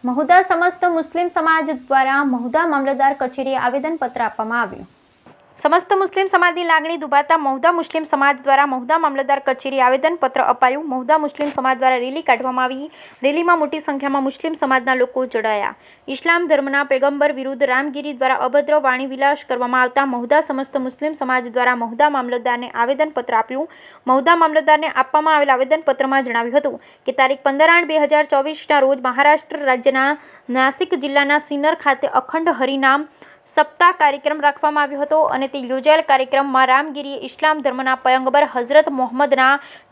મહુધા સમસ્ત મુસ્લિમ સમાજ દ્વારા મહુધા મામલતદાર કચેરીએ આવેદનપત્ર આપવામાં આવ્યું। સમસ્ત મુસ્લિમ સમાજની લાગણી દુભાતા મહુધા મુસ્લિમ સમાજ દ્વારા મહુધા મામલતદાર કચેરીએ આવેદનપત્ર અપાયું। મહુધા મુસ્લિમ સમાજ દ્વારા રેલી કાઢવામાં આવી। રેલીમાં મોટી સંખ્યામાં મુસ્લિમ સમાજના લોકો જોડાયા। ઇસ્લામ ધર્મના પેગમ્બર વિરુદ્ધ રામગીરી દ્વારા અભદ્ર વાણી વિલાસ કરવામાં આવતા મહુધા સમસ્ત મુસ્લિમ સમાજ દ્વારા મહુધા મામલતદારને આવેદનપત્ર આપ્યું। મહુધા મામલતદારને આપવામાં આવેલ આવેદનપત્રમાં જણાવ્યું હતું કે તારીખ 15/8/2024ના રોજ મહારાષ્ટ્ર રાજ્યના નાસિક જિલ્લાના સિન્નર ખાતે અખંડ હરિનામ સપ્તાહ કાર્યક્રમ રાખવામાં આવ્યો હતો અને તે યોજાયેલ કાર્યક્રમમાં રામગીરીએ ઇસ્લામ ધર્મના પયગંબર હઝરત મોહમ્મદના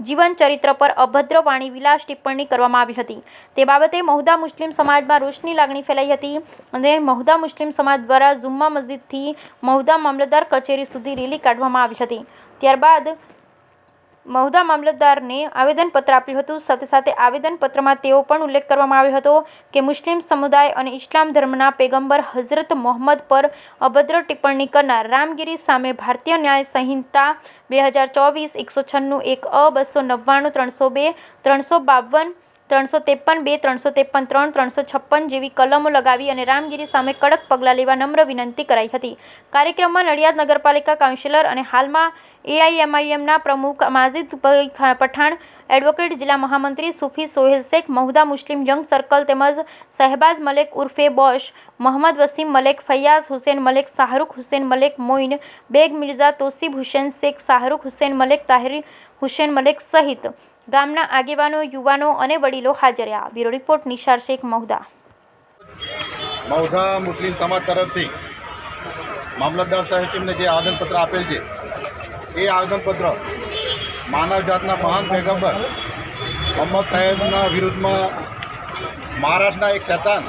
જીવન ચરિત્ર પર અભદ્ર વાણી વિલાસ ટિપ્પણી કરવામાં આવી હતી। તે બાબતે મહુધા મુસ્લિમ સમાજમાં રોષની લાગણી ફેલાઈ હતી અને મહુધા મુસ્લિમ સમાજ દ્વારા જુમ્મા મસ્જિદથી મહુધા મામલતદાર કચેરી સુધી રેલી કાઢવામાં આવી હતી। ત્યારબાદ મહુધા મામલતદારને આવેદનપત્ર આપ્યું હતું। સાથે સાથે આવેદનપત્રમાં તેઓ પણ ઉલ્લેખ કરવામાં આવ્યો હતો કે મુસ્લિમ સમુદાય અને ઇસ્લામ ધર્મના પેગમ્બર હઝરત મોહમ્મદ પર અભદ્ર ટિપ્પણી કરનાર રામગીરી સામે ભારતીય ન્યાય સંહિતા 2024 196 1 અ 299 302 352 353 2 353 3 356 જેવી કલમો લગાવી અને રામગીરી સામે કડક પગલાં લેવા નમ્ર વિનંતી કરાઈ હતી। કાર્યક્રમમાં નડિયાદ નગરપાલિકા કાઉન્સિલર અને હાલમાં AIMIMના પ્રમુખ માજીદભાઈ પઠાણ, એડવોકેટ જિલ્લા મહામંત્રી સુફી સોહેલ શેખ, મહુધા મુસ્લિમ યંગ સર્કલ તેમજ શહેબાઝ મલેક ઉર્ફે બોશ, મોહમ્મદ વસીમ મલેક, ફૈયાઝ હુસેન મલેક, શાહરુખ હુસેન મલેક, મોઇન બેગ મિર્ઝા, તોસીબ હુસેન શેખ, શાહરુખ હુસેન મલેક, તાહિર હુસેન મલેક સહિત ગામના આગેવાનો, યુવાનો અને વડીલો હાજર રહ્યા। Bureau report Nishar Shaikh, Mahudha. મહુધા મુસ્લિમ સમાજ તરફથી મામલતદાર સાહેબને જે આવેદનપત્ર આપેલ છે એ આવેદનપત્ર માનવ જાતના મહાન પૈગંબર મોહમ્મદ સાહેબના વિરુદ્ધમાં મહારાષ્ટ્રના એક શૈતાન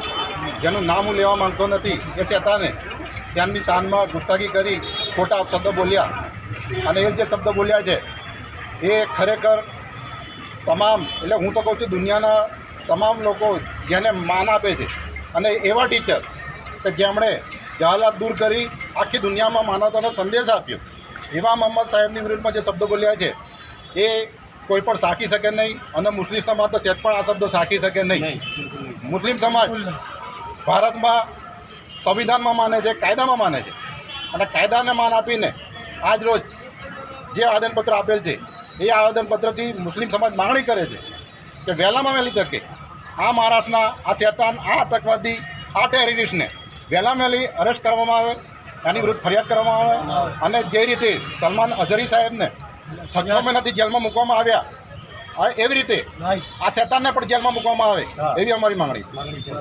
જેનું નામ હું લેવા માંગતો નથી એ શૈતાને તેમની શાનમાં ગુસ્તાખી કરી ખોટા શબ્દો બોલ્યા અને એ જે શબ્દો બોલ્યા છે એ ખરેખર તમામ એટલે હું તો કહું છું દુનિયાના તમામ લોકો જેને માન આપે છે અને એવા ટીચર કે જેમણે જહાલાત દૂર કરી આખી દુનિયામાં માનવતાનો સંદેશ આપ્યો એવા મોહમ્મદ સાહેબની વિરુદ્ધમાં જે શબ્દો બોલ્યા છે એ કોઈ પણ સાંકી શકે નહીં અને મુસ્લિમ સમાજ તો સેજ પણ આ શબ્દો સાંકી શકે નહીં। મુસ્લિમ સમાજ ભારતમાં સંવિધાનમાં માને છે, કાયદામાં માને છે અને કાયદાને માન આપીને આજ રોજ જે આવેદનપત્ર આપેલ છે એ આવેદનપત્રથી મુસ્લિમ સમાજ માંગણી કરે છે કે વહેલામાં વહેલી તકે આ મહારાષ્ટ્રના આ શૈતાન, આ આતંકવાદી, આ ટેરરિસ્ટને વહેલામાં વહેલી અરેસ્ટ કરવામાં આવે, એની વિરુદ્ધ ફરિયાદ કરવામાં આવે અને જે રીતે સલમાન અઝહરી સાહેબને 6 મહિનાથી જેલમાં મૂકવામાં આવ્યા એવી રીતે આ શૈતાનને પણ જેલમાં મૂકવામાં આવે એવી અમારી માંગણી છે।